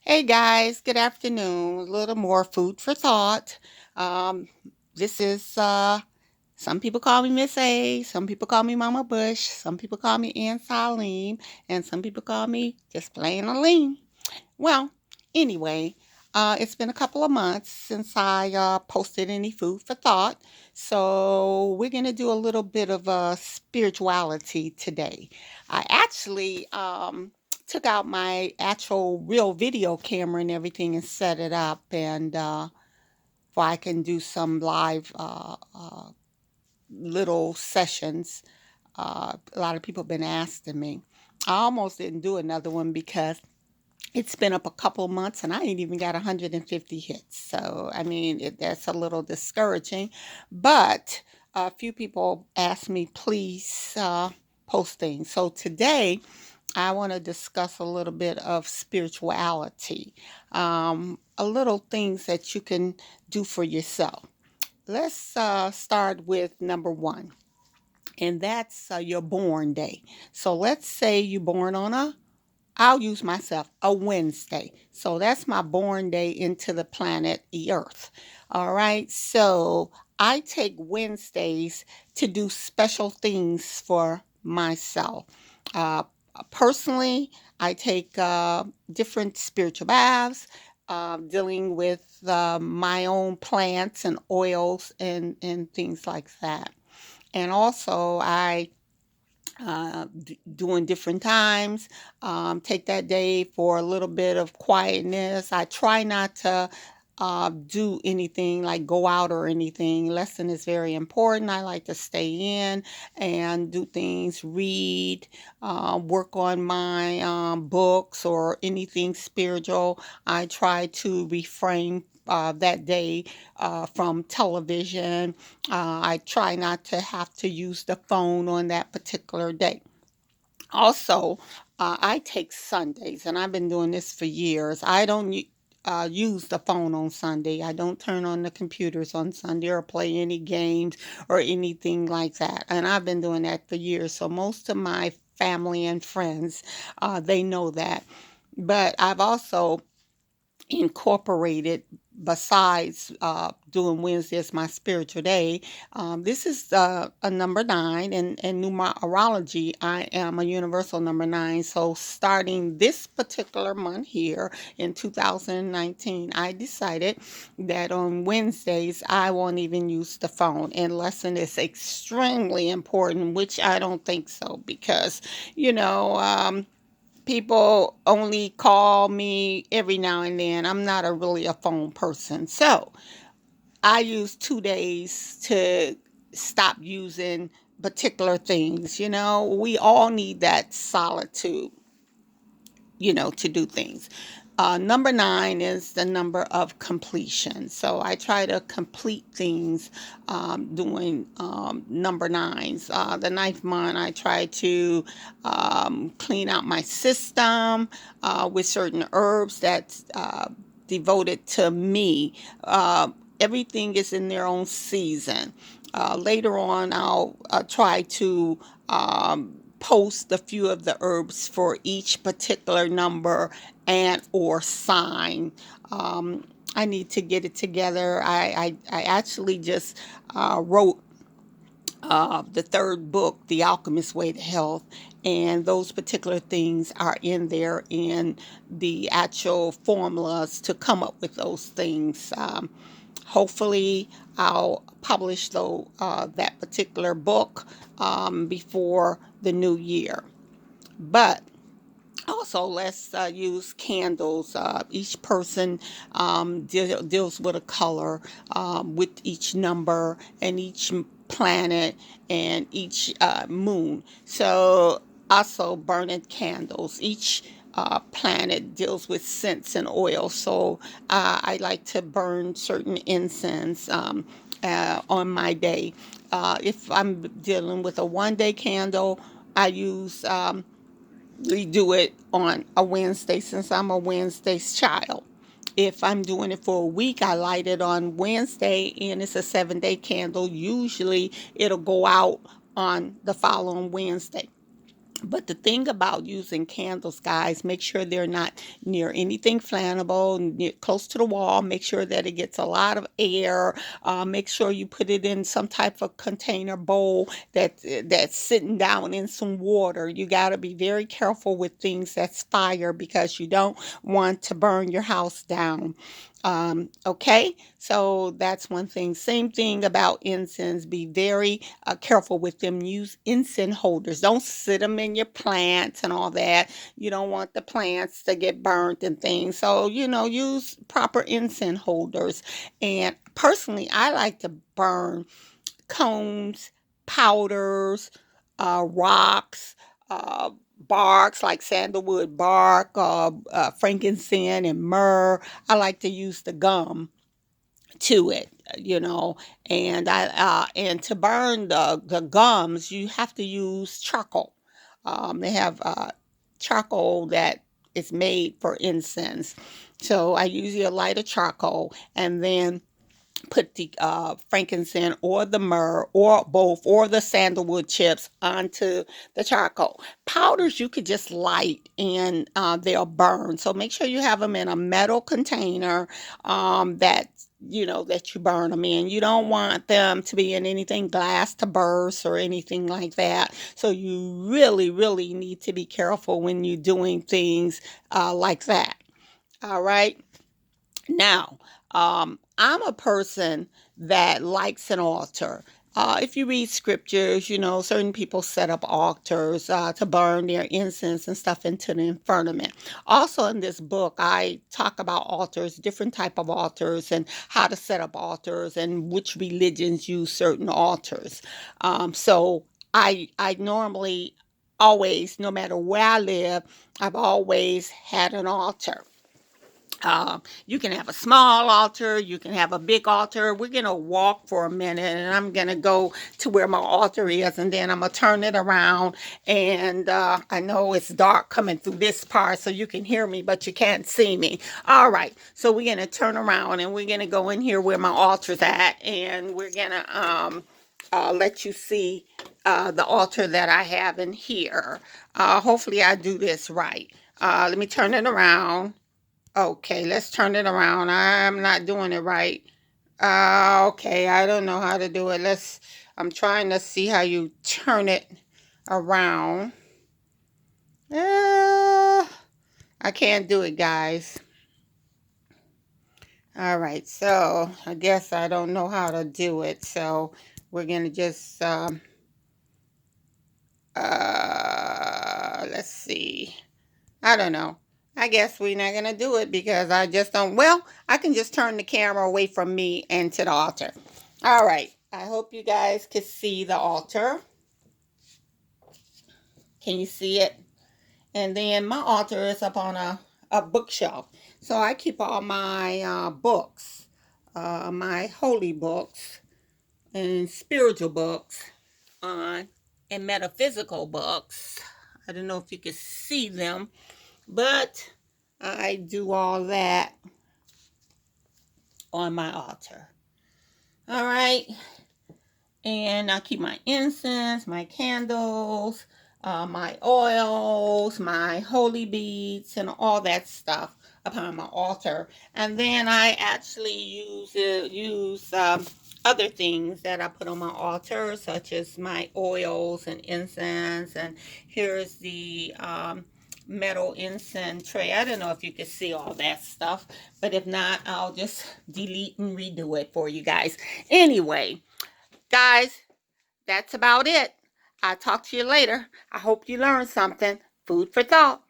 Hey guys, good afternoon. A little more food for thought. Um, this is some people call me Miss A, some people call me Mama Bush, some people call me Aunt Salim, and some people call me just plain Aline. Well, anyway, it's been a couple of months since I posted any food for thought, so we're gonna do a little bit of spirituality today. I actually took out my actual real video camera and everything and set it up, and so I can do some live little sessions. A lot of people have been asking me. I almost didn't do another one because it's been up a couple months and I ain't even got 150 hits. So, I mean, that's a little discouraging. But a few people asked me, please post things. So, today I want to discuss a little bit of spirituality, a little things that you can do for yourself. Let's start with number one, and that's your born day. So, let's say you're born on I'll use myself, a Wednesday. So that's my born day into the planet Earth. All right. So I take Wednesdays to do special things for myself. Uh, Personally, I take different spiritual baths, dealing with my own plants and oils and things like that. And also, I doing different times. Take that day for a little bit of quietness. I try not to do anything like go out or anything. Lesson is very important. I like to stay in and do things, read, work on my books or anything spiritual. I try to refrain that day from television. I try not to have to use the phone on that particular day. Also, I take Sundays, and I've been doing this for years. I don't use the phone on Sunday. I don't turn on the computers on Sunday or play any games or anything like that. And I've been doing that for years. So most of my family and friends, they know that. But I've also incorporated, besides doing Wednesday as my spiritual day. This is a number nine, and in numerology, I am a universal number nine. So, starting this particular month here in 2019, I decided that on Wednesdays, I won't even use the phone unless it is extremely important, which I don't think so because, you know, people only call me every now and then. I'm not a really a phone person. So I use 2 days to stop using particular things. We all need that solitude, to do things. Number nine is the number of completion. So I try to complete things doing number nines. The ninth month, I try to clean out my system with certain herbs that's devoted to me. Everything is in their own season. Later on, I'll try to post a few of the herbs for each particular number and or sign. Um, I need to get it together. I actually just wrote the third book, The Alchemist's Way to Health, and those particular things are in there in the actual formulas to come up with those things. Hopefully, I'll publish that particular book before the new year. But also, let's use candles. Each person deals with a color with each number and each planet and each moon. So, also burning candles. Each planet deals with scents and oil. So, I like to burn certain incense on my day. If I'm dealing with a 1 day candle, I use we do it on a Wednesday since I'm a Wednesday's child. If I'm doing it for a week, I light it on Wednesday and it's a 7 day candle. Usually it'll go out on the following Wednesday. But the thing about using candles, guys, make sure they're not near anything flammable, close to the wall. Make sure that it gets a lot of air. Make sure you put it in some type of container bowl that's sitting down in some water. You got to be very careful with things that's fire because you don't want to burn your house down. Okay, so that's one thing. Same thing about incense. Be very careful with them. Use incense holders. Don't sit them in your plants and all that. You don't want the plants to get burnt and things. So, use proper incense holders. And personally, I like to burn cones, powders, rocks, barks like sandalwood bark, frankincense, and myrrh. I like to use the gum to it, and to burn the gums, you have to use charcoal. They have charcoal that is made for incense. So I usually light a charcoal and then put the frankincense or the myrrh or both or the sandalwood chips onto the charcoal. Powders you could just light and they'll burn. So make sure you have them in a metal container that you burn them in. You don't want them to be in anything glass to burst or anything like that. So you really, really need to be careful when you're doing things like that. All right. Now, I'm a person that likes an altar. If you read scriptures, certain people set up altars to burn their incense and stuff into the firmament. Also, in this book, I talk about altars, different type of altars, and how to set up altars, and which religions use certain altars. So I normally always, no matter where I live, I've always had an altar. You can have a small altar, you can have a big altar. We're going to walk for a minute and I'm going to go to where my altar is and then I'm going to turn it around. And I know it's dark coming through this part so you can hear me, but you can't see me. All right, so we're going to turn around and we're going to go in here where my altar's at and we're going to let you see the altar that I have in here. Hopefully I do this right. Let me turn it around. Okay, let's turn it around. I'm not doing it right. Okay, I don't know how to do it. I'm trying to see how you turn it around. Uh, I can't do it, guys. All right, so I guess I don't know how to do it. So we're going to just, let's see. I don't know. I guess we're not going to do it because I just don't. Well, I can just turn the camera away from me and to the altar. All right. I hope you guys can see the altar. Can you see it? And then my altar is up on a bookshelf. So I keep all my books, my holy books and spiritual books on and metaphysical books. I don't know if you can see them, but I do all that on my altar. All right. And I keep my incense, my candles, my oils, my holy beads, and all that stuff upon my altar. And then I actually use other things that I put on my altar, such as my oils and incense. And here's the metal incense tray. I don't know if you can see all that stuff, but if not, I'll just delete and redo it for you guys. Anyway, guys, that's about it. I'll talk to you later. I hope you learned something. Food for thought.